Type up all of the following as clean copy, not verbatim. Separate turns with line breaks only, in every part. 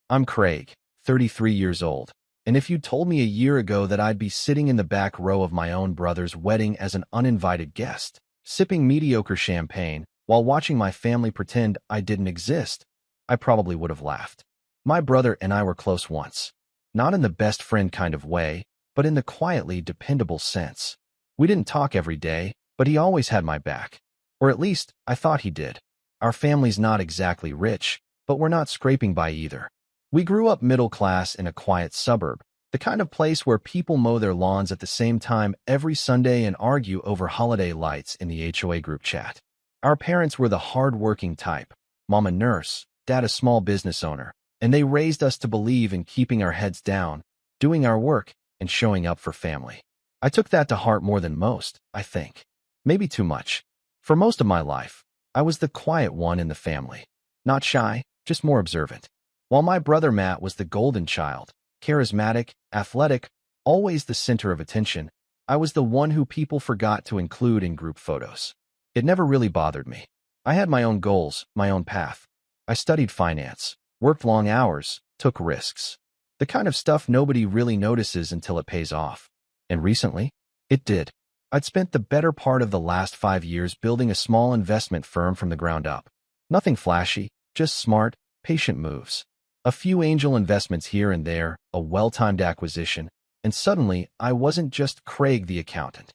I'm Craig, 33 years old, and if you told me a year ago that I'd be sitting in the back row of my own brother's wedding as an uninvited guest, sipping mediocre champagne while watching my family pretend I didn't exist, I probably would have laughed. My brother and I were close once, not in the best friend kind of way, but in the quietly dependable sense. We didn't talk every day, but he always had my back. Or at least, I thought he did. Our family's not exactly rich, but we're not scraping by either. We grew up middle class in a quiet suburb, the kind of place where people mow their lawns at the same time every Sunday and argue over holiday lights in the HOA group chat. Our parents were the hard-working type, mom a nurse, dad a small business owner, and they raised us to believe in keeping our heads down, doing our work, and showing up for family. I took that to heart more than most, I think. Maybe too much. For most of my life, I was the quiet one in the family. Not shy, just more observant. While my brother Matt was the golden child, charismatic, athletic, always the center of attention, I was the one who people forgot to include in group photos. It never really bothered me. I had my own goals, my own path. I studied finance, worked long hours, took risks. The kind of stuff nobody really notices until it pays off. And recently, it did. I'd spent the better part of the last 5 years building a small investment firm from the ground up. Nothing flashy, just smart, patient moves. A few angel investments here and there, a well-timed acquisition, and suddenly I wasn't just Craig the accountant.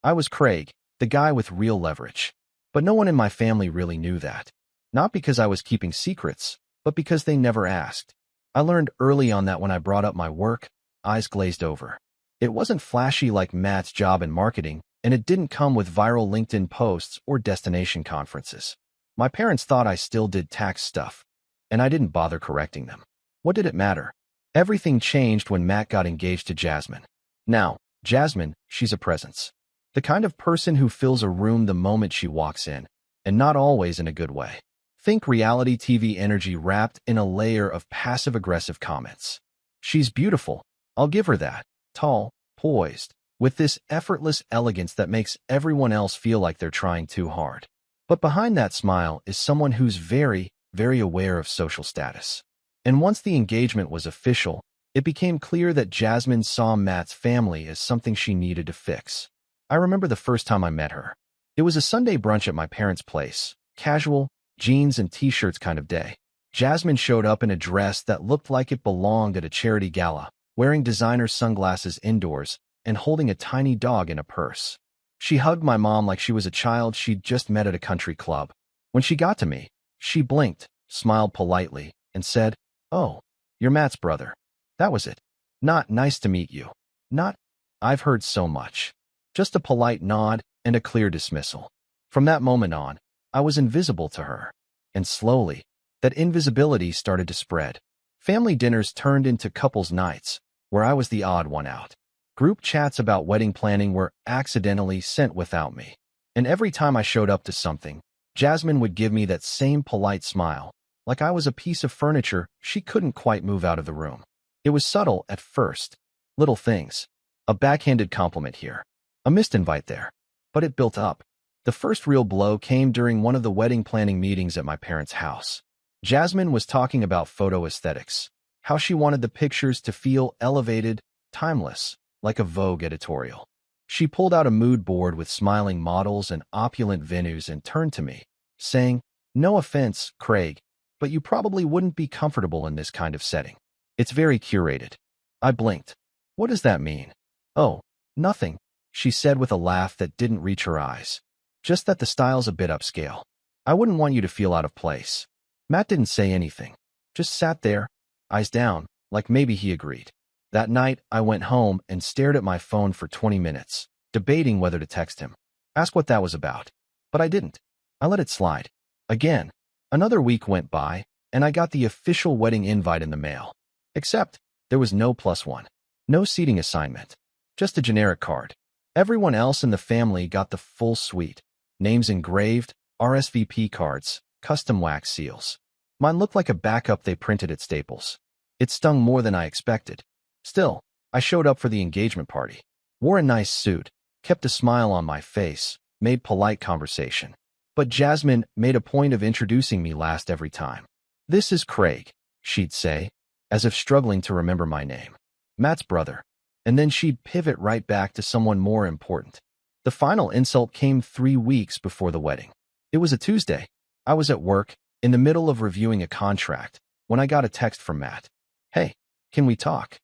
I was Craig, the guy with real leverage. But no one in my family really knew that. Not because I was keeping secrets, but because they never asked. I learned early on that when I brought up my work, eyes glazed over. It wasn't flashy like Matt's job in marketing, and it didn't come with viral LinkedIn posts or destination conferences. My parents thought I still did tax stuff, and I didn't bother correcting them. What did it matter? Everything changed when Matt got engaged to Jasmine. Now, Jasmine, she's a presence. The kind of person who fills a room the moment she walks in, and not always in a good way. Think reality TV energy wrapped in a layer of passive-aggressive comments. She's beautiful, I'll give her that, tall, poised, with this effortless elegance that makes everyone else feel like they're trying too hard. But behind that smile is someone who's very aware of social status. And once the engagement was official, it became clear that Jasmine saw Matt's family as something she needed to fix. I remember the first time I met her. It was a Sunday brunch at my parents' place, casual, jeans and t-shirts kind of day. Jasmine showed up in a dress that looked like it belonged at a charity gala, wearing designer sunglasses indoors and holding a tiny dog in a purse. She hugged my mom like she was a child she'd just met at a country club. When she got to me, she blinked, smiled politely, and said, "Oh, you're Matt's brother." That was it. Not "nice to meet you." Not "I've heard so much." Just a polite nod and a clear dismissal. From that moment on, I was invisible to her. And slowly, that invisibility started to spread. Family dinners turned into couples nights, where I was the odd one out. Group chats about wedding planning were accidentally sent without me. And every time I showed up to something, Jasmine would give me that same polite smile, like I was a piece of furniture she couldn't quite move out of the room. It was subtle at first. Little things. A backhanded compliment here. A missed invite there. But it built up. The first real blow came during one of the wedding planning meetings at my parents' house. Jasmine was talking about photo aesthetics, how she wanted the pictures to feel elevated, timeless, like a Vogue editorial. She pulled out a mood board with smiling models and opulent venues and turned to me, saying, "No offense, Craig, but you probably wouldn't be comfortable in this kind of setting. It's very curated." I blinked. What does that mean? "Oh, nothing," she said with a laugh that didn't reach her eyes. "Just that the style's a bit upscale. I wouldn't want you to feel out of place." Matt didn't say anything, just sat there, eyes down, like maybe he agreed. That night, I went home and stared at my phone for 20 minutes, debating whether to text him, ask what that was about. But I didn't. I let it slide. Again, another week went by, and I got the official wedding invite in the mail. Except, there was no +1. No seating assignment. Just a generic card. Everyone else in the family got the full suite. Names engraved, RSVP cards, custom wax seals. Mine looked like a backup they printed at Staples. It stung more than I expected. Still, I showed up for the engagement party. Wore a nice suit, kept a smile on my face, made polite conversation. But Jasmine made a point of introducing me last every time. "This is Craig," she'd say, as if struggling to remember my name. Matt's brother. And then she'd pivot right back to someone more important. The final insult came 3 weeks before the wedding. It was a Tuesday. I was at work, in the middle of reviewing a contract, when I got a text from Matt. "Hey, can we talk?"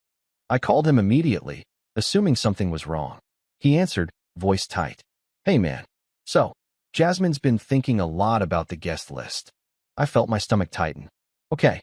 I called him immediately, assuming something was wrong. He answered, voice tight. "Hey man. So, Jasmine's been thinking a lot about the guest list." I felt my stomach tighten. Okay.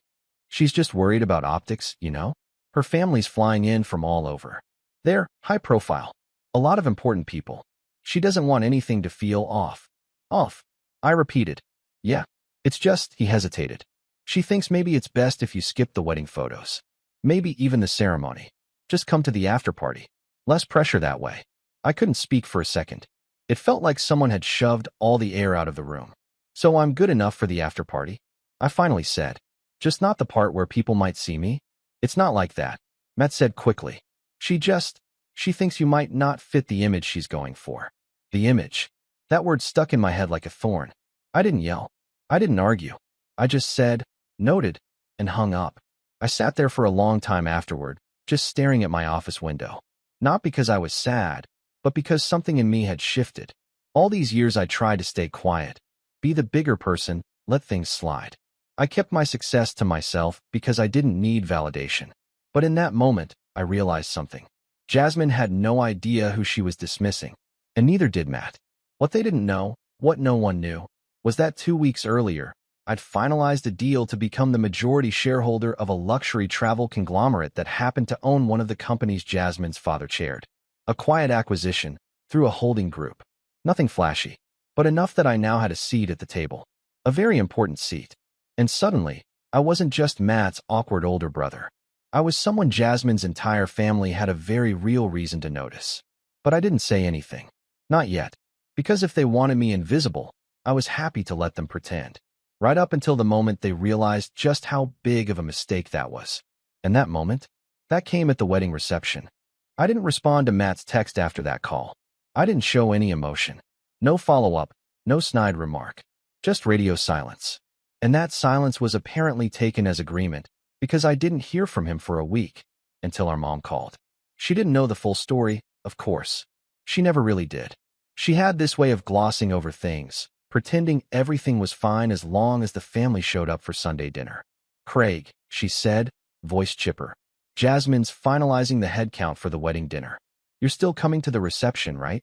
She's just worried about optics, you know? Her family's flying in from all over. They're high profile. A lot of important people. She doesn't want anything to feel off. Off. I repeated. Yeah. It's just, he hesitated. She thinks maybe it's best if you skip the wedding photos. Maybe even the ceremony. Just come to the after party. Less pressure that way. I couldn't speak for a second. It felt like someone had shoved all the air out of the room. "So I'm good enough for the after party?" I finally said. "Just not the part where people might see me?" "It's not like that," Matt said quickly. She thinks you might not fit the image she's going for." The image. That word stuck in my head like a thorn. I didn't yell. I didn't argue. I just said, "Noted," and hung up. I sat there for a long time afterward, just staring at my office window. Not because I was sad, but because something in me had shifted. All these years I tried to stay quiet, be the bigger person, let things slide. I kept my success to myself because I didn't need validation. But in that moment, I realized something. Jasmine had no idea who she was dismissing, and neither did Matt. What they didn't know, what no one knew, was that 2 weeks earlier, I'd finalized a deal to become the majority shareholder of a luxury travel conglomerate that happened to own one of the companies Jasmine's father chaired. A quiet acquisition, through a holding group. Nothing flashy, but enough that I now had a seat at the table. A very important seat. And suddenly, I wasn't just Matt's awkward older brother. I was someone Jasmine's entire family had a very real reason to notice. But I didn't say anything. Not yet. Because if they wanted me invisible, I was happy to let them pretend. Right up until the moment they realized just how big of a mistake that was. And that moment? That came at the wedding reception. I didn't respond to Matt's text after that call. I didn't show any emotion. No follow-up, no snide remark. Just radio silence. And that silence was apparently taken as agreement, because I didn't hear from him for a week, until our mom called. She didn't know the full story, of course. She never really did. She had this way of glossing over things, pretending everything was fine as long as the family showed up for Sunday dinner. "Craig," she said, voice chipper. "Jasmine's finalizing the head count for the wedding dinner. You're still coming to the reception, right?"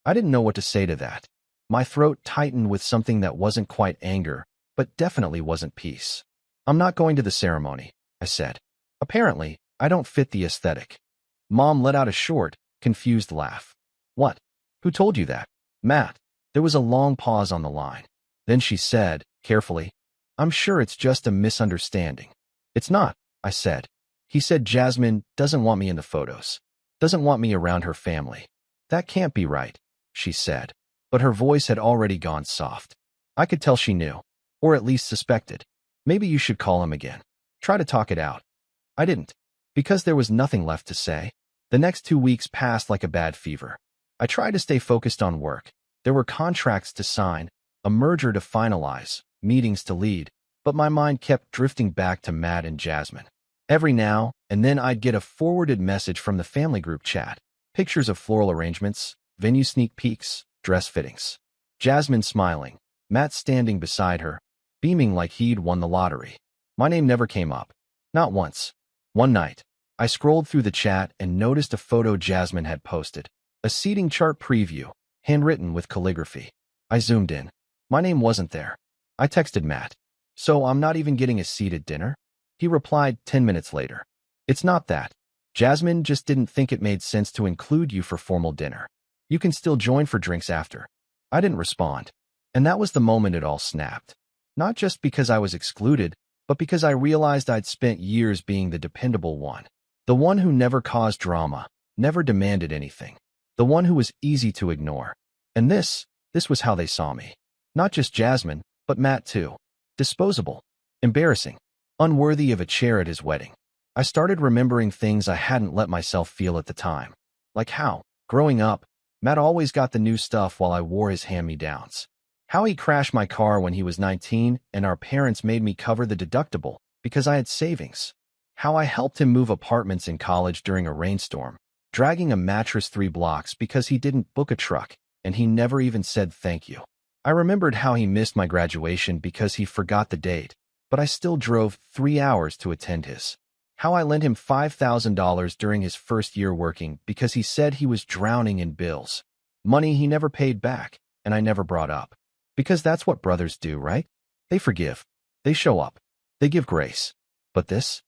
I didn't know what to say to that. My throat tightened with something that wasn't quite anger, but definitely wasn't peace. "I'm not going to the ceremony," I said. "Apparently, I don't fit the aesthetic." Mom let out a short, confused laugh. "What? Who told you that?" "Matt." There was a long pause on the line. Then she said, carefully, "I'm sure it's just a misunderstanding." "It's not," I said. "He said Jasmine doesn't want me in the photos. Doesn't want me around her family." "That can't be right," she said. But her voice had already gone soft. I could tell she knew, or at least suspected. "Maybe you should call him again. Try to talk it out." I didn't, because there was nothing left to say. The next 2 weeks passed like a bad fever. I tried to stay focused on work. There were contracts to sign, a merger to finalize, meetings to lead, but my mind kept drifting back to Matt and Jasmine. Every now and then I'd get a forwarded message from the family group chat, pictures of floral arrangements, venue sneak peeks, dress fittings. Jasmine smiling, Matt standing beside her, beaming like he'd won the lottery. My name never came up. Not once. One night, I scrolled through the chat and noticed a photo Jasmine had posted. A seating chart preview, handwritten with calligraphy. I zoomed in. My name wasn't there. I texted Matt. "So I'm not even getting a seat at dinner?" He replied 10 minutes later. "It's not that. Jasmine just didn't think it made sense to include you for formal dinner. You can still join for drinks after." I didn't respond. And that was the moment it all snapped. Not just because I was excluded, but because I realized I'd spent years being the dependable one. The one who never caused drama, never demanded anything. The one who was easy to ignore. And this was how they saw me. Not just Jasmine, but Matt too. Disposable. Embarrassing. Unworthy of a chair at his wedding. I started remembering things I hadn't let myself feel at the time. Like how, growing up, Matt always got the new stuff while I wore his hand-me-downs. How he crashed my car when he was 19 and our parents made me cover the deductible because I had savings. how I helped him move apartments in college during a rainstorm, dragging a mattress 3 blocks because he didn't book a truck, and he never even said thank you. I remembered how he missed my graduation because he forgot the date, but I still drove 3 hours to attend his. How I lent him $5,000 during his first year working because he said he was drowning in bills. Money he never paid back, and I never brought up. Because that's what brothers do, right? They forgive. They show up. They give grace. But this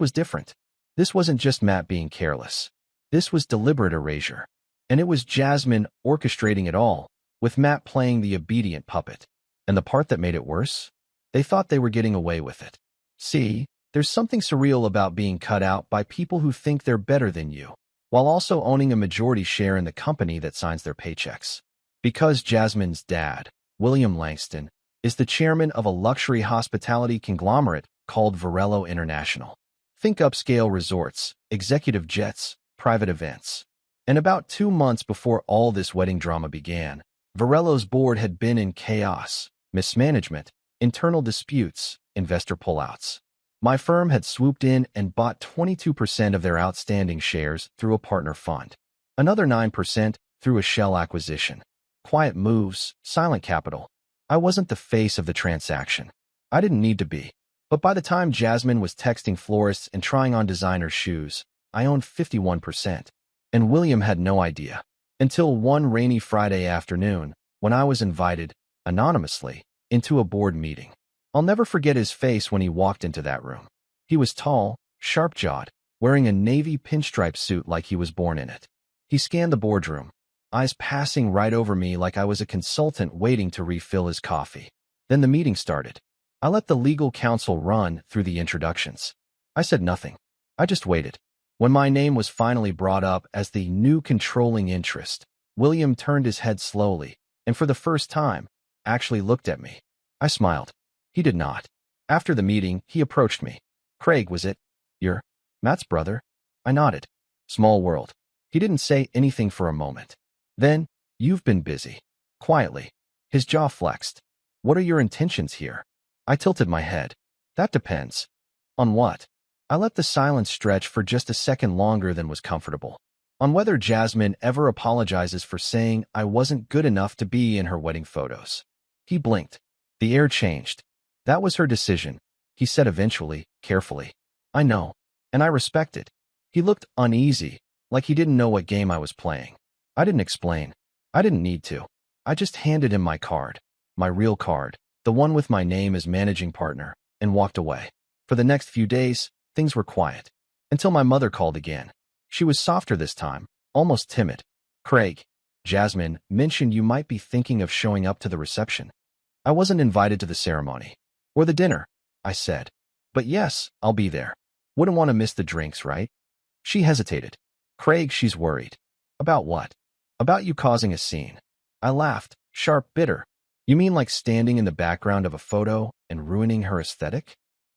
was different. This wasn't just Matt being careless. This was deliberate erasure. And it was Jasmine orchestrating it all, with Matt playing the obedient puppet. And the part that made it worse? They thought they were getting away with it. See, there's something surreal about being cut out by people who think they're better than you, while also owning a majority share in the company that signs their paychecks. Because Jasmine's dad, William Langston, is the chairman of a luxury hospitality conglomerate called Varello International. Think upscale resorts, executive jets, private events. And about 2 months before all this wedding drama began, Varello's board had been in chaos, mismanagement, internal disputes, investor pullouts. My firm had swooped in and bought 22% of their outstanding shares through a partner fund, another 9% through a shell acquisition. Quiet moves, silent capital. I wasn't the face of the transaction. I didn't need to be. But by the time Jasmine was texting florists and trying on designer shoes, I owned 51%. And William had no idea. Until one rainy Friday afternoon, when I was invited, anonymously, into a board meeting. I'll never forget his face when he walked into that room. He was tall, sharp-jawed, wearing a navy pinstripe suit like he was born in it. He scanned the boardroom, eyes passing right over me like I was a consultant waiting to refill his coffee. Then the meeting started. I let the legal counsel run through the introductions. I said nothing. I just waited. When my name was finally brought up as the new controlling interest, William turned his head slowly, and for the first time, actually looked at me. I smiled. He did not. After the meeting, he approached me. "Craig, was it? You're Matt's brother?" I nodded. Small world. He didn't say anything for a moment. Then, "You've been busy." Quietly. His jaw flexed. "What are your intentions here?" I tilted my head. "That depends." "On what?" I let the silence stretch for just a second longer than was comfortable. "On whether Jasmine ever apologizes for saying I wasn't good enough to be in her wedding photos." He blinked. The air changed. "That was her decision," he said eventually, carefully. "I know. And I respect it." He looked uneasy, like he didn't know what game I was playing. I didn't explain. I didn't need to. I just handed him my card, my real card, the one with my name as managing partner, and walked away. For the next few days, things were quiet. Until my mother called again. She was softer this time, almost timid. "Craig, Jasmine mentioned you might be thinking of showing up to the reception." I wasn't invited to the ceremony. "Or the dinner," I said. "But yes, I'll be there. Wouldn't want to miss the drinks, right?" She hesitated. "Craig, she's worried." "About what?" "About you causing a scene." I laughed, sharp, bitter. "You mean like standing in the background of a photo and ruining her aesthetic?"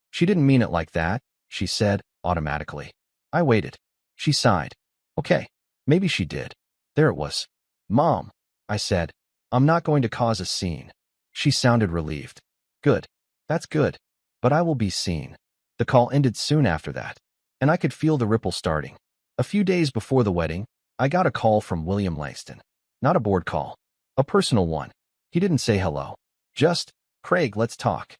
"She didn't mean it like that," she said, automatically. I waited. She sighed. "Okay, maybe she did." There it was. "Mom," I said, "I'm not going to cause a scene." She sounded relieved. "Good. That's good. But I will be seen." The call ended soon after that, and I could feel the ripple starting. A few days before the wedding, I got a call from William Langston. Not a board call. A personal one. He didn't say hello. Just, "Craig, let's talk."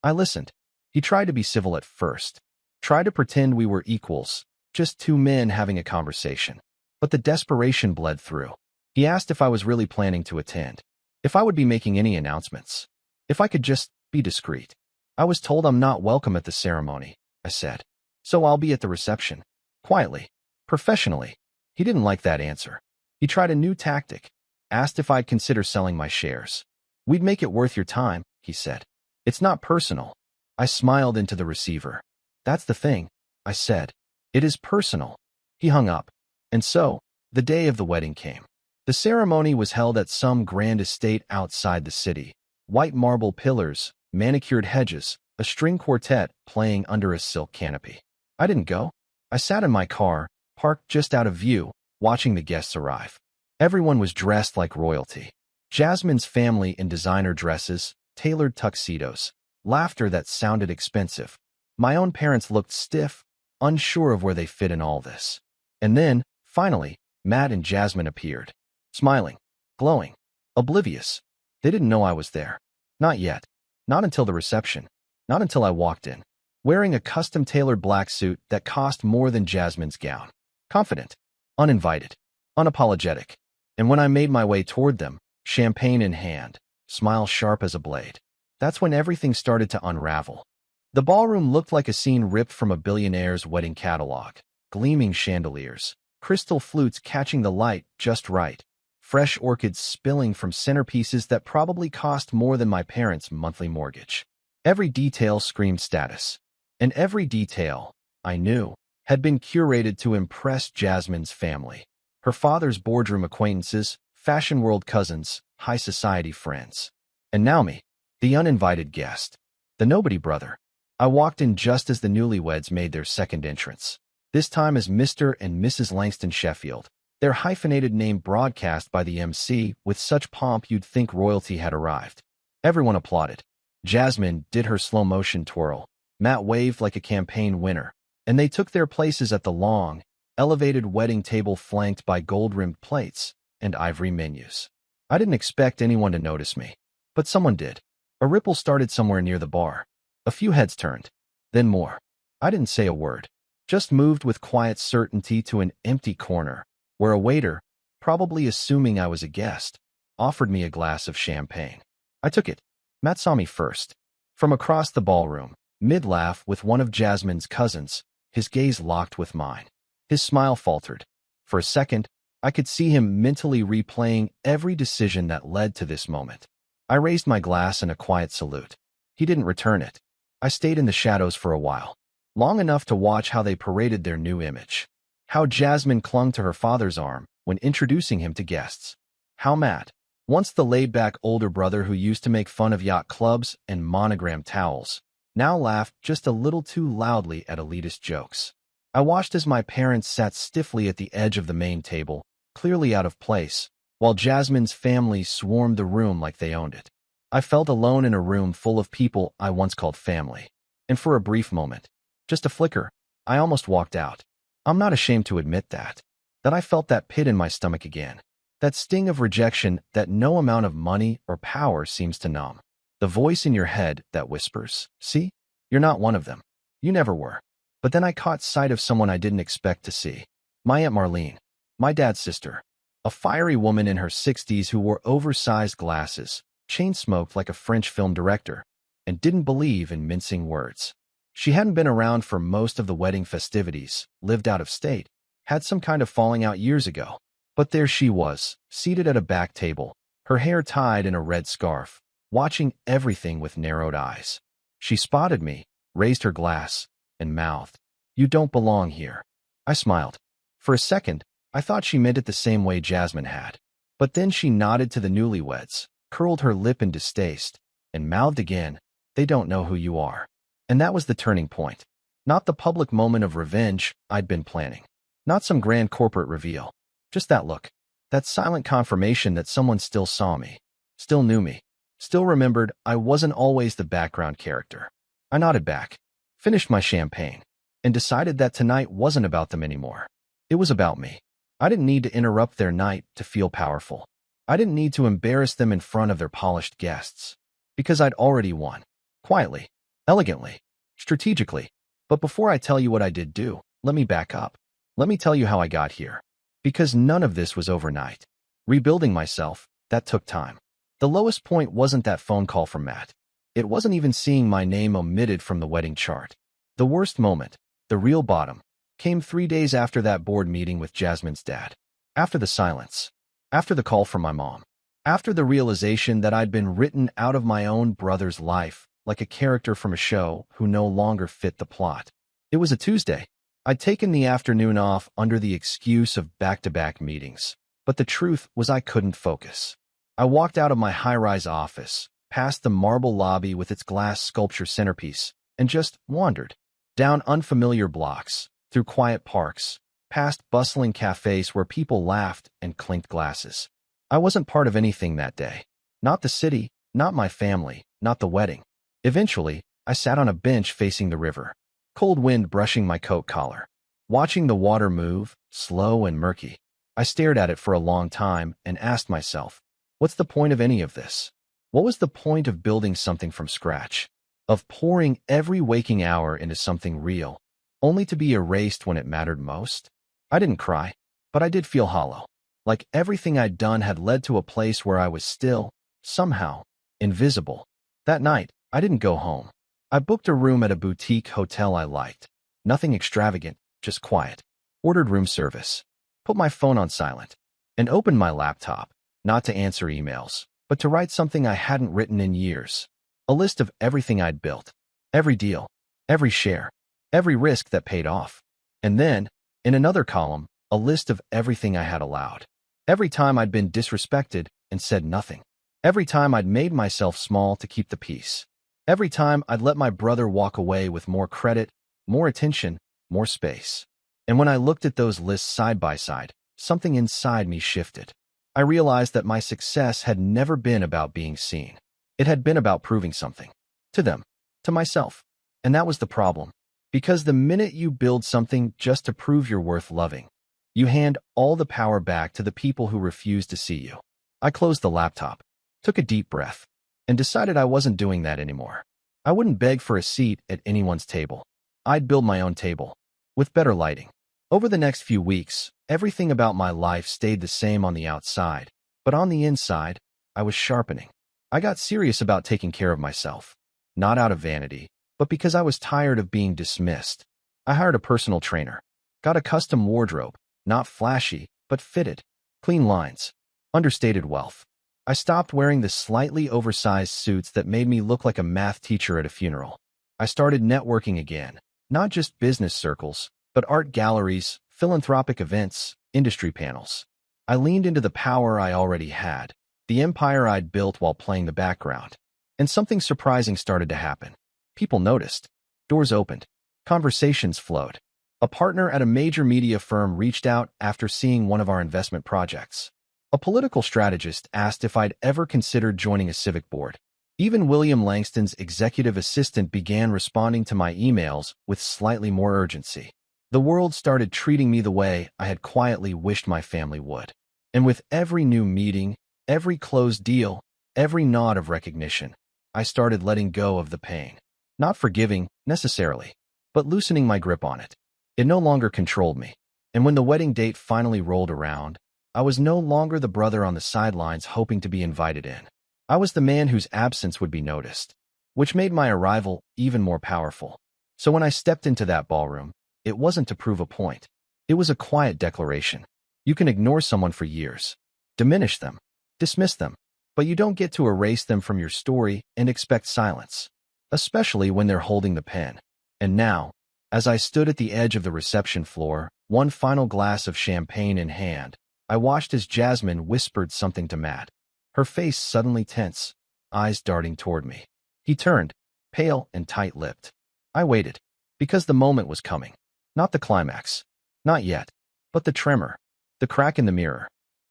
I listened. He tried to be civil at first. Tried to pretend we were equals, just two men having a conversation. But the desperation bled through. He asked if I was really planning to attend. If I would be making any announcements. If I could just be discreet. "I was told I'm not welcome at the ceremony," I said. "So I'll be at the reception." Quietly. Professionally. He didn't like that answer. He tried a new tactic. Asked if I'd consider selling my shares. "We'd make it worth your time," he said. "It's not personal." I smiled into the receiver. "That's the thing," I said. "It is personal." He hung up. And so, the day of the wedding came. The ceremony was held at some grand estate outside the city. White marble pillars, manicured hedges, a string quartet playing under a silk canopy. I didn't go. I sat in my car, parked just out of view, watching the guests arrive. Everyone was dressed like royalty. Jasmine's family in designer dresses, tailored tuxedos, laughter that sounded expensive. My own parents looked stiff, unsure of where they fit in all this. And then, finally, Matt and Jasmine appeared. Smiling, glowing, oblivious. They didn't know I was there. Not yet. Not until the reception. Not until I walked in, wearing a custom-tailored black suit that cost more than Jasmine's gown. Confident, uninvited, unapologetic. And when I made my way toward them, champagne in hand, smile sharp as a blade, that's when everything started to unravel. The ballroom looked like a scene ripped from a billionaire's wedding catalog. Gleaming chandeliers, crystal flutes catching the light just right, fresh orchids spilling from centerpieces that probably cost more than my parents' monthly mortgage. Every detail screamed status. And every detail, I knew, had been curated to impress Jasmine's family. Her father's boardroom acquaintances, fashion world cousins, high society friends. And now me, the uninvited guest, the nobody brother. I walked in just as the newlyweds made their second entrance. This time as Mr. and Mrs. Langston Sheffield, their hyphenated name broadcast by the MC with such pomp you'd think royalty had arrived. Everyone applauded. Jasmine did her slow-motion twirl. Matt waved like a campaign winner, and they took their places at the long, elevated wedding table flanked by gold-rimmed plates and ivory menus. I didn't expect anyone to notice me, but someone did. A ripple started somewhere near the bar. A few heads turned, then more. I didn't say a word, just moved with quiet certainty to an empty corner, where a waiter, probably assuming I was a guest, offered me a glass of champagne. I took it. Matt saw me first. From across the ballroom, mid-laugh with one of Jasmine's cousins, his gaze locked with mine. His smile faltered. For a second, I could see him mentally replaying every decision that led to this moment. I raised my glass in a quiet salute. He didn't return it. I stayed in the shadows for a while, long enough to watch how they paraded their new image. How Jasmine clung to her father's arm when introducing him to guests. How Matt, once the laid-back older brother who used to make fun of yacht clubs and monogram towels, now laughed just a little too loudly at elitist jokes. I watched as my parents sat stiffly at the edge of the main table, clearly out of place, while Jasmine's family swarmed the room like they owned it. I felt alone in a room full of people I once called family. And for a brief moment, just a flicker, I almost walked out. I'm not ashamed to admit that I felt that pit in my stomach again. That sting of rejection that no amount of money or power seems to numb. The voice in your head that whispers, see, you're not one of them. You never were. But then I caught sight of someone I didn't expect to see. My Aunt Marlene, my dad's sister, a fiery woman in her 60s who wore oversized glasses, chain-smoked like a French film director, and didn't believe in mincing words. She hadn't been around for most of the wedding festivities, lived out of state, had some kind of falling out years ago. But there she was, seated at a back table, her hair tied in a red scarf, watching everything with narrowed eyes. She spotted me, raised her glass, and mouthed, "You don't belong here." I smiled. For a second, I thought she meant it the same way Jasmine had. But then she nodded to the newlyweds, curled her lip in distaste, and mouthed again, "They don't know who you are." And that was the turning point. Not the public moment of revenge I'd been planning. Not some grand corporate reveal. Just that look. That silent confirmation that someone still saw me, still knew me, still remembered I wasn't always the background character. I nodded back, finished my champagne, and decided that tonight wasn't about them anymore. It was about me. I didn't need to interrupt their night to feel powerful. I didn't need to embarrass them in front of their polished guests. Because I'd already won. Quietly, elegantly, strategically. But before I tell you what I did do, let me back up. Let me tell you how I got here. Because none of this was overnight. Rebuilding myself, that took time. The lowest point wasn't that phone call from Matt. It wasn't even seeing my name omitted from the wedding chart. The worst moment, the real bottom, came 3 days after that board meeting with Jasmine's dad. After the silence. After the call from my mom. After the realization that I'd been written out of my own brother's life, like a character from a show who no longer fit the plot. It was a Tuesday. I'd taken the afternoon off under the excuse of back-to-back meetings. But the truth was I couldn't focus. I walked out of my high-rise office, past the marble lobby with its glass sculpture centerpiece, and just wandered. Down unfamiliar blocks, through quiet parks, past bustling cafes where people laughed and clinked glasses. I wasn't part of anything that day. Not the city, not my family, not the wedding. Eventually, I sat on a bench facing the river. cold wind brushing my coat collar. Watching the water move, slow and murky. I stared at it for a long time and asked myself, what's the point of any of this? What was the point of building something from scratch? Of pouring every waking hour into something real, only to be erased when it mattered most? I didn't cry, but I did feel hollow. Like everything I'd done had led to a place where I was still, somehow, invisible. That night, I didn't go home. I booked a room at a boutique hotel I liked. Nothing extravagant, just quiet. Ordered room service. Put my phone on silent. And opened my laptop, not to answer emails, but to write something I hadn't written in years. A list of everything I'd built. Every deal. Every share. Every risk that paid off. And then, in another column, a list of everything I had allowed. Every time I'd been disrespected and said nothing. Every time I'd made myself small to keep the peace. Every time I'd let my brother walk away with more credit, more attention, more space. And when I looked at those lists side by side, something inside me shifted. I realized that my success had never been about being seen. It had been about proving something. To them. To myself. And that was the problem. Because the minute you build something just to prove you're worth loving, you hand all the power back to the people who refuse to see you. I closed the laptop, took a deep breath, and decided I wasn't doing that anymore. I wouldn't beg for a seat at anyone's table. I'd build my own table, with better lighting. Over the next few weeks, everything about my life stayed the same on the outside, but on the inside, I was sharpening. I got serious about taking care of myself, not out of vanity, but because I was tired of being dismissed. I hired a personal trainer, got a custom wardrobe, not flashy, but fitted, clean lines, understated wealth. I stopped wearing the slightly oversized suits that made me look like a math teacher at a funeral. I started networking again, not just business circles, but art galleries, philanthropic events, industry panels. I leaned into the power I already had, the empire I'd built while playing the background. And something surprising started to happen. People noticed. Doors opened. Conversations flowed. A partner at a major media firm reached out after seeing one of our investment projects. A political strategist asked if I'd ever considered joining a civic board. Even William Langston's executive assistant began responding to my emails with slightly more urgency. The world started treating me the way I had quietly wished my family would. And with every new meeting, every closed deal, every nod of recognition, I started letting go of the pain. Not forgiving, necessarily, but loosening my grip on it. It no longer controlled me. And when the wedding date finally rolled around, I was no longer the brother on the sidelines hoping to be invited in. I was the man whose absence would be noticed, which made my arrival even more powerful. So when I stepped into that ballroom, it wasn't to prove a point. It was a quiet declaration. You can ignore someone for years, diminish them, dismiss them, but you don't get to erase them from your story and expect silence, especially when they're holding the pen. And now, as I stood at the edge of the reception floor, one final glass of champagne in hand, I watched as Jasmine whispered something to Matt, her face suddenly tense, eyes darting toward me. He turned, pale and tight-lipped. I waited, because the moment was coming. Not the climax. Not yet. But the tremor. The crack in the mirror.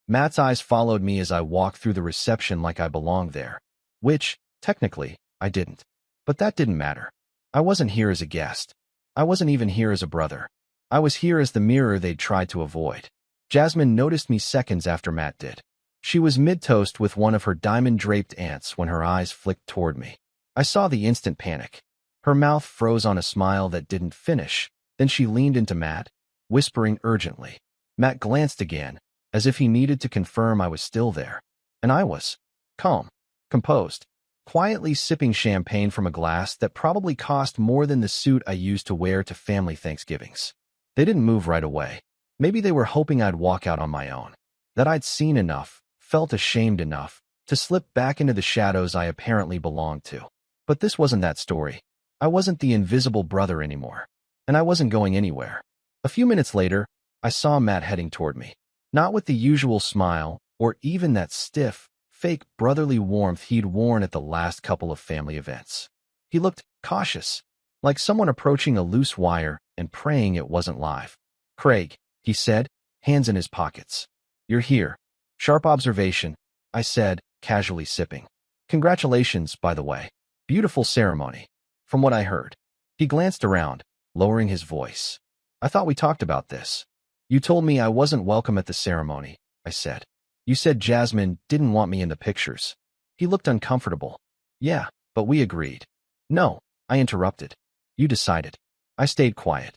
Matt's eyes followed me as I walked through the reception like I belonged there. Which, technically, I didn't. But that didn't matter. I wasn't here as a guest. I wasn't even here as a brother. I was here as the mirror they'd tried to avoid. Jasmine noticed me seconds after Matt did. She was mid-toast with one of her diamond-draped aunts when her eyes flicked toward me. I saw the instant panic. Her mouth froze on a smile that didn't finish. Then she leaned into Matt, whispering urgently. Matt glanced again, as if he needed to confirm I was still there. And I was. Calm. Composed. Quietly sipping champagne from a glass that probably cost more than the suit I used to wear to family Thanksgivings. They didn't move right away. Maybe they were hoping I'd walk out on my own. That I'd seen enough, felt ashamed enough, to slip back into the shadows I apparently belonged to. But this wasn't that story. I wasn't the invisible brother anymore. And I wasn't going anywhere. A few minutes later, I saw Matt heading toward me. Not with the usual smile, or even that stiff, fake brotherly warmth he'd worn at the last couple of family events. He looked cautious, like someone approaching a loose wire and praying it wasn't live. "Craig," he said, hands in his pockets. "You're here." "Sharp observation," I said, casually sipping. "Congratulations, by the way. Beautiful ceremony, from what I heard." He glanced around, lowering his voice. I thought we talked about this. You told me I wasn't welcome at the ceremony, I said. You said Jasmine didn't want me in the pictures. He looked uncomfortable. Yeah, but we agreed. No, I interrupted. You decided. I stayed quiet.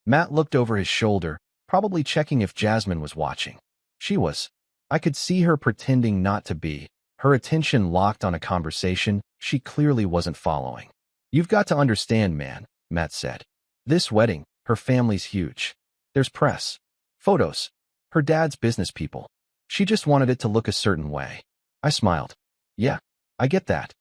Matt looked over his shoulder, probably checking if Jasmine was watching. She was. I could see her pretending not to be, her attention locked on a conversation she clearly wasn't following. You've got to understand, man, Matt said. This wedding, her family's huge. There's press. Photos. Her dad's business people. She just wanted it to look a certain way. I smiled. Yeah, I get that.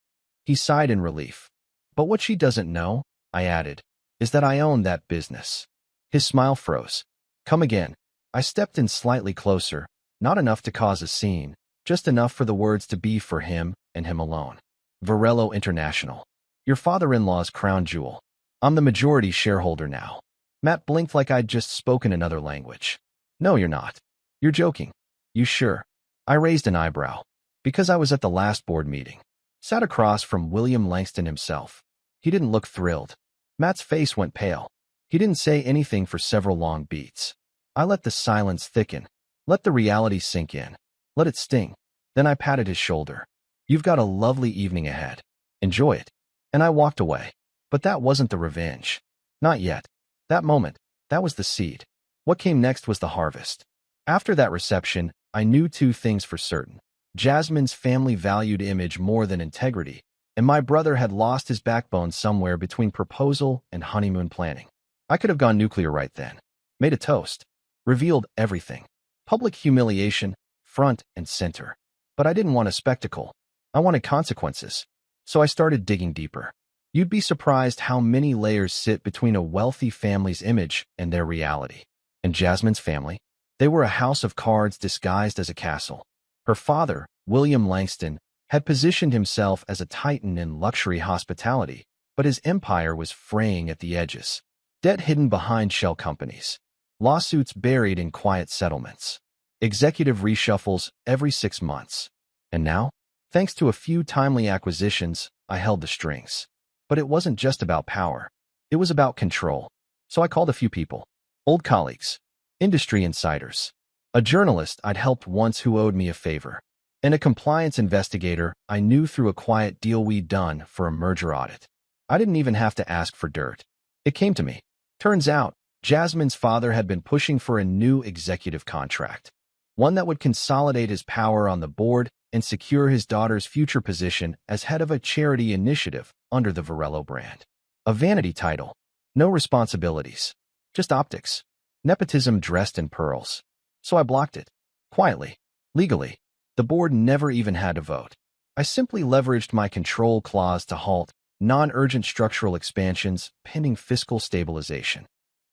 He sighed in relief. But what she doesn't know, I added, is that I own that business. His smile froze. Come again. I stepped in slightly closer, not enough to cause a scene, just enough for the words to be for him and him alone. Varello International. Your father-in-law's crown jewel. I'm the majority shareholder now. Matt blinked like I'd just spoken another language. No, you're not. You're joking. You sure? I raised an eyebrow. Because I was at the last board meeting. Sat across from William Langston himself. He didn't look thrilled. Matt's face went pale. He didn't say anything for several long beats. I let the silence thicken. Let the reality sink in. Let it sting. Then I patted his shoulder. You've got a lovely evening ahead. Enjoy it. And I walked away. But that wasn't the revenge. Not yet. That moment, that was the seed. What came next was the harvest. After that reception, I knew two things for certain. Jasmine's family valued image more than integrity, and my brother had lost his backbone somewhere between proposal and honeymoon planning. I could have gone nuclear right then. Made a toast. Revealed everything. Public humiliation, front and center. But I didn't want a spectacle. I wanted consequences. So I started digging deeper. You'd be surprised how many layers sit between a wealthy family's image and their reality. And Jasmine's family? They were a house of cards disguised as a castle. Her father, William Langston, had positioned himself as a titan in luxury hospitality, but his empire was fraying at the edges. Debt hidden behind shell companies. Lawsuits buried in quiet settlements. Executive reshuffles every 6 months. And now, thanks to a few timely acquisitions, I held the strings. But it wasn't just about power. It was about control. So I called a few people. Old colleagues. Industry insiders. A journalist I'd helped once who owed me a favor. And a compliance investigator I knew through a quiet deal we'd done for a merger audit. I didn't even have to ask for dirt. It came to me. Turns out, Jasmine's father had been pushing for a new executive contract. One that would consolidate his power on the board and secure his daughter's future position as head of a charity initiative under the Varello brand. A vanity title. No responsibilities. Just optics. Nepotism dressed in pearls. So I blocked it. Quietly. Legally. The board never even had to vote. I simply leveraged my control clause to halt non-urgent structural expansions pending fiscal stabilization.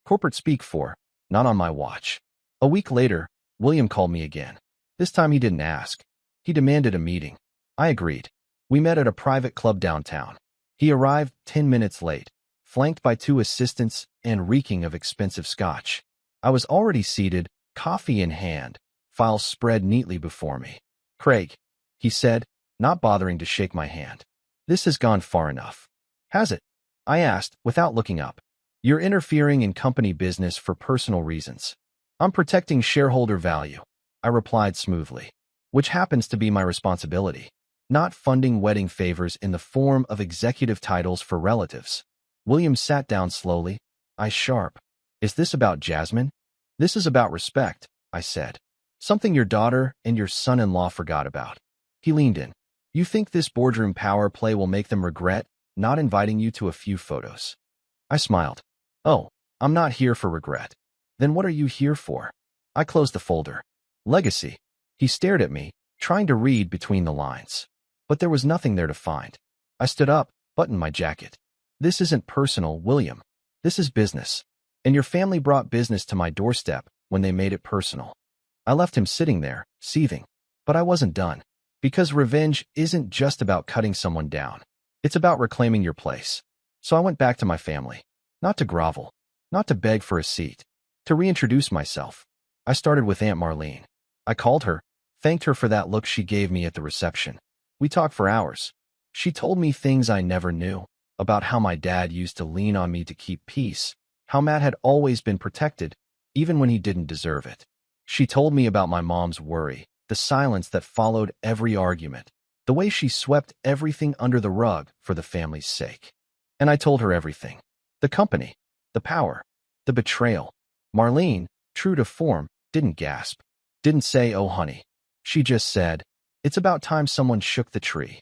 Corporate speak for, not on my watch. A week later, William called me again. This time he didn't ask. He demanded a meeting. I agreed. We met at a private club downtown. He arrived 10 minutes late, flanked by 2 assistants and reeking of expensive scotch. I was already seated, coffee in hand, files spread neatly before me. Craig, he said, not bothering to shake my hand. This has gone far enough. Has it? I asked, without looking up. You're interfering in company business for personal reasons. I'm protecting shareholder value, I replied smoothly, which happens to be my responsibility. Not funding wedding favors in the form of executive titles for relatives. William sat down slowly. Eyes sharp. Is this about Jasmine? This is about respect, I said. Something your daughter and your son-in-law forgot about. He leaned in. You think this boardroom power play will make them regret not inviting you to a few photos? I smiled. Oh, I'm not here for regret. Then what are you here for? I closed the folder. Legacy. He stared at me, trying to read between the lines. But there was nothing there to find. I stood up, buttoned my jacket. This isn't personal, William. This is business. And your family brought business to my doorstep when they made it personal. I left him sitting there, seething. But I wasn't done. Because revenge isn't just about cutting someone down. It's about reclaiming your place. So I went back to my family. Not to grovel. Not to beg for a seat. To reintroduce myself. I started with Aunt Marlene. I called her, thanked her for that look she gave me at the reception. We talked for hours. She told me things I never knew, about how my dad used to lean on me to keep peace, how Matt had always been protected, even when he didn't deserve it. She told me about my mom's worry, the silence that followed every argument, the way she swept everything under the rug for the family's sake. And I told her everything. The company, the power, the betrayal. Marlene, true to form, didn't gasp, didn't say, "Oh, honey." She just said, "It's about time someone shook the tree."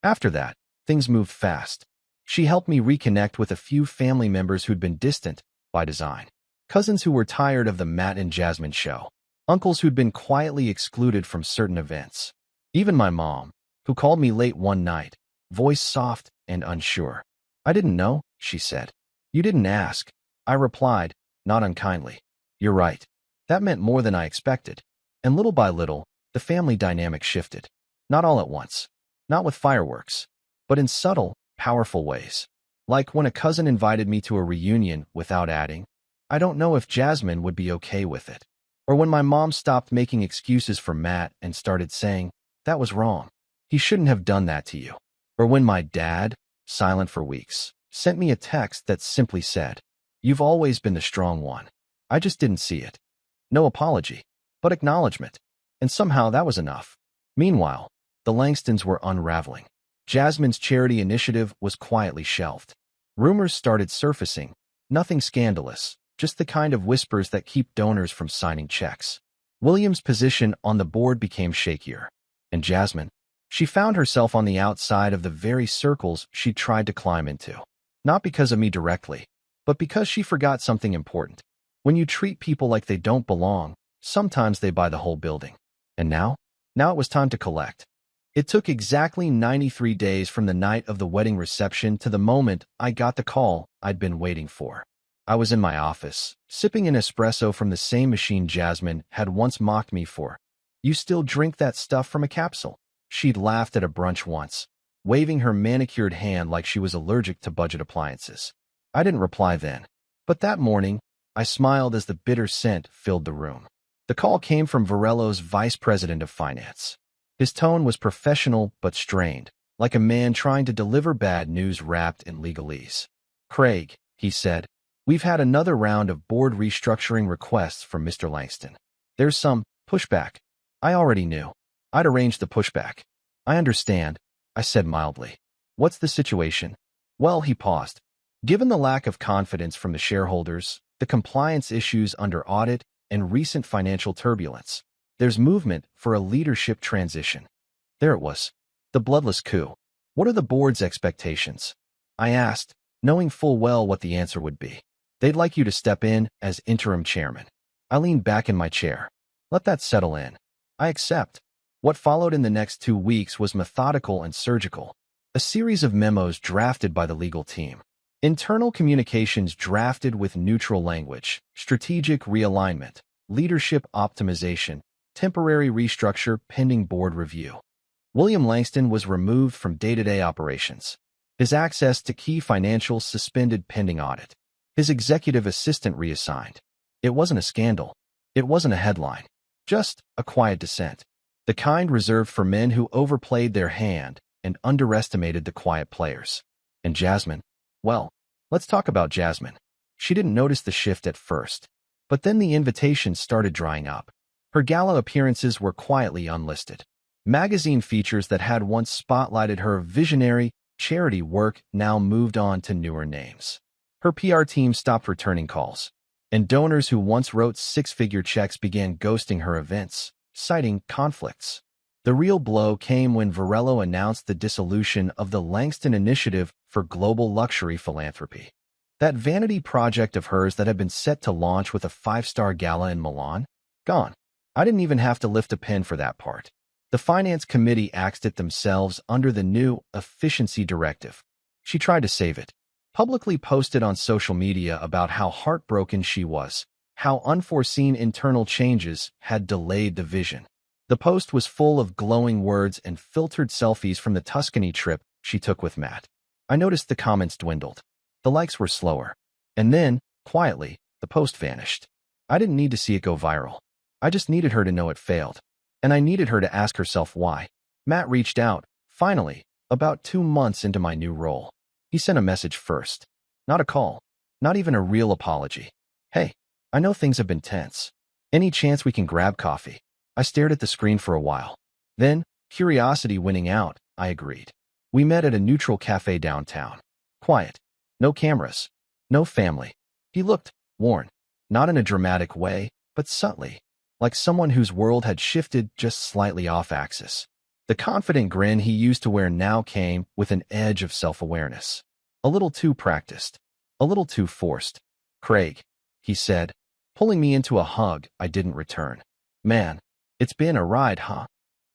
After that, things moved fast. She helped me reconnect with a few family members who'd been distant by design. Cousins who were tired of the Matt and Jasmine show. Uncles who'd been quietly excluded from certain events. Even my mom, who called me late one night, voice soft and unsure. "I didn't know," she said. "You didn't ask." I replied, not unkindly. "You're right." That meant more than I expected. And little by little, the family dynamic shifted. Not all at once. Not with fireworks. But in subtle, powerful ways. Like when a cousin invited me to a reunion without adding, "I don't know if Jasmine would be okay with it." Or when my mom stopped making excuses for Matt and started saying, "That was wrong. He shouldn't have done that to you." Or when my dad, silent for weeks, sent me a text that simply said, "You've always been the strong one. I just didn't see it." No apology, but acknowledgement. And somehow that was enough. Meanwhile, the Langstons were unraveling. Jasmine's charity initiative was quietly shelved. Rumors started surfacing, nothing scandalous, just the kind of whispers that keep donors from signing checks. William's position on the board became shakier. And Jasmine? She found herself on the outside of the very circles she'd tried to climb into. Not because of me directly, but because she forgot something important. When you treat people like they don't belong, sometimes they buy the whole building. And now? Now it was time to collect. It took exactly 93 days from the night of the wedding reception to the moment I got the call I'd been waiting for. I was in my office, sipping an espresso from the same machine Jasmine had once mocked me for. "You still drink that stuff from a capsule?" She'd laughed at a brunch once, waving her manicured hand like she was allergic to budget appliances. I didn't reply then. But that morning, I smiled as the bitter scent filled the room. The call came from Varello's vice president of finance. His tone was professional but strained, like a man trying to deliver bad news wrapped in legalese. "Craig," he said, "we've had another round of board restructuring requests from Mr. Langston. There's some pushback." I already knew. I'd arranged the pushback. "I understand," I said mildly. "What's the situation?" "Well," he paused. "Given the lack of confidence from the shareholders, the compliance issues under audit, and recent financial turbulence, there's movement for a leadership transition." There it was. The bloodless coup. "What are the board's expectations?" I asked, knowing full well what the answer would be. "They'd like you to step in as interim chairman." I leaned back in my chair. "Let that settle in." "I accept." What followed in the next 2 weeks was methodical and surgical. A series of memos drafted by the legal team. Internal communications drafted with neutral language, strategic realignment, leadership optimization, temporary restructure pending board review. William Langston was removed from day-to-day operations. His access to key financials suspended pending audit. His executive assistant reassigned. It wasn't a scandal. It wasn't a headline. Just a quiet dissent. The kind reserved for men who overplayed their hand and underestimated the quiet players. And Jasmine? Well, let's talk about Jasmine. She didn't notice the shift at first. But then the invitations started drying up. Her gala appearances were quietly unlisted. Magazine features that had once spotlighted her visionary, charity work now moved on to newer names. Her PR team stopped returning calls. And donors who once wrote six-figure checks began ghosting her events, citing conflicts. The real blow came when Varello announced the dissolution of the Langston Initiative for Global Luxury Philanthropy. That vanity project of hers that had been set to launch with a 5-star gala in Milan? Gone. I didn't even have to lift a pen for that part. The finance committee axed it themselves under the new efficiency directive. She tried to save it. Publicly posted on social media about how heartbroken she was, how unforeseen internal changes had delayed the vision. The post was full of glowing words and filtered selfies from the Tuscany trip she took with Matt. I noticed the comments dwindled. The likes were slower. And then, quietly, the post vanished. I didn't need to see it go viral. I just needed her to know it failed. And I needed her to ask herself why. Matt reached out, finally, about 2 months into my new role. He sent a message first. Not a call. Not even a real apology. Hey, I know things have been tense. Any chance we can grab coffee? I stared at the screen for a while. Then, curiosity winning out, I agreed. We met at a neutral cafe downtown. Quiet. No cameras. No family. He looked worn. Not in a dramatic way, but subtly. Like someone whose world had shifted just slightly off axis. The confident grin he used to wear now came with an edge of self-awareness. A little too practiced. A little too forced. Craig, he said, pulling me into a hug I didn't return. Man, it's been a ride, huh?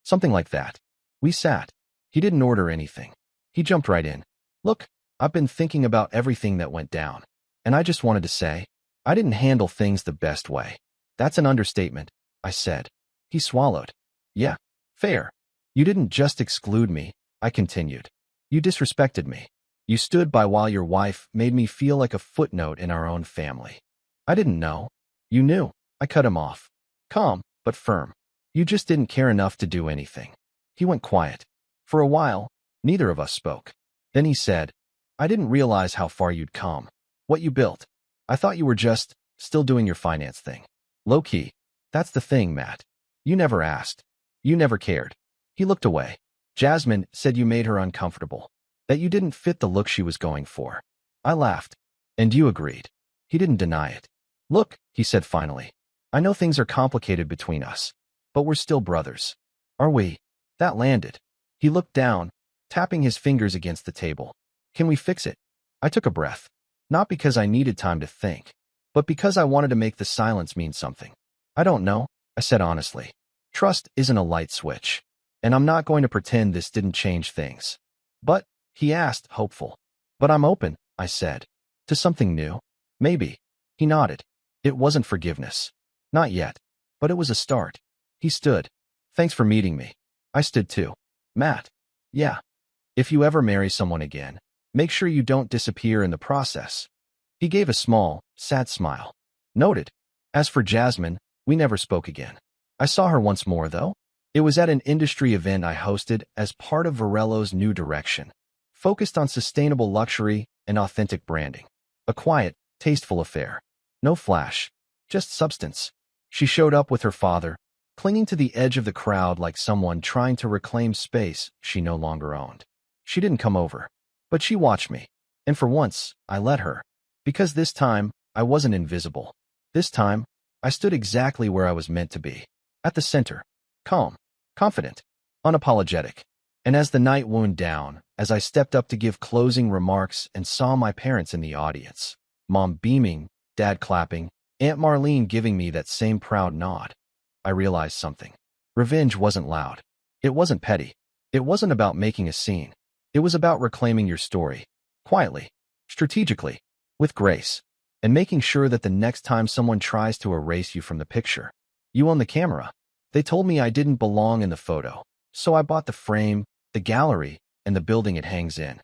Something like that. We sat. He didn't order anything. He jumped right in. Look, I've been thinking about everything that went down. And I just wanted to say, I didn't handle things the best way. That's an understatement, I said. He swallowed. Yeah, fair. You didn't just exclude me, I continued. You disrespected me. You stood by while your wife made me feel like a footnote in our own family. I didn't know. You knew. I cut him off. Calm, but firm. You just didn't care enough to do anything. He went quiet. For a while, neither of us spoke. Then he said, I didn't realize how far you'd come. What you built. I thought you were just still doing your finance thing. Low-key. That's the thing, Matt. You never asked. You never cared. He looked away. Jasmine said you made her uncomfortable. That you didn't fit the look she was going for. I laughed. And you agreed. He didn't deny it. Look, he said finally. I know things are complicated between us. But we're still brothers. Are we? That landed. He looked down, tapping his fingers against the table. Can we fix it? I took a breath. Not because I needed time to think, but because I wanted to make the silence mean something. I don't know, I said honestly. Trust isn't a light switch. And I'm not going to pretend this didn't change things. But, he asked, hopeful. But I'm open, I said. To something new? Maybe. He nodded. It wasn't forgiveness. Not yet. But it was a start. He stood. Thanks for meeting me. I stood too. Matt. Yeah. If you ever marry someone again, make sure you don't disappear in the process. He gave a small, sad smile. Noted. As for Jasmine, we never spoke again. I saw her once more, though. It was at an industry event I hosted as part of Varello's new direction, focused on sustainable luxury and authentic branding. A quiet, tasteful affair. No flash. Just substance. She showed up with her father, clinging to the edge of the crowd like someone trying to reclaim space she no longer owned. She didn't come over, but she watched me. And for once, I let her. Because this time, I wasn't invisible. This time, I stood exactly where I was meant to be. At the center. Calm. Confident. Unapologetic. And as the night wound down, as I stepped up to give closing remarks and saw my parents in the audience, Mom beaming, Dad clapping, Aunt Marlene giving me that same proud nod, I realized something. Revenge wasn't loud. It wasn't petty. It wasn't about making a scene. It was about reclaiming your story. Quietly. Strategically. With grace. And making sure that the next time someone tries to erase you from the picture, you own the camera. They told me I didn't belong in the photo, so I bought the frame, the gallery, and the building it hangs in.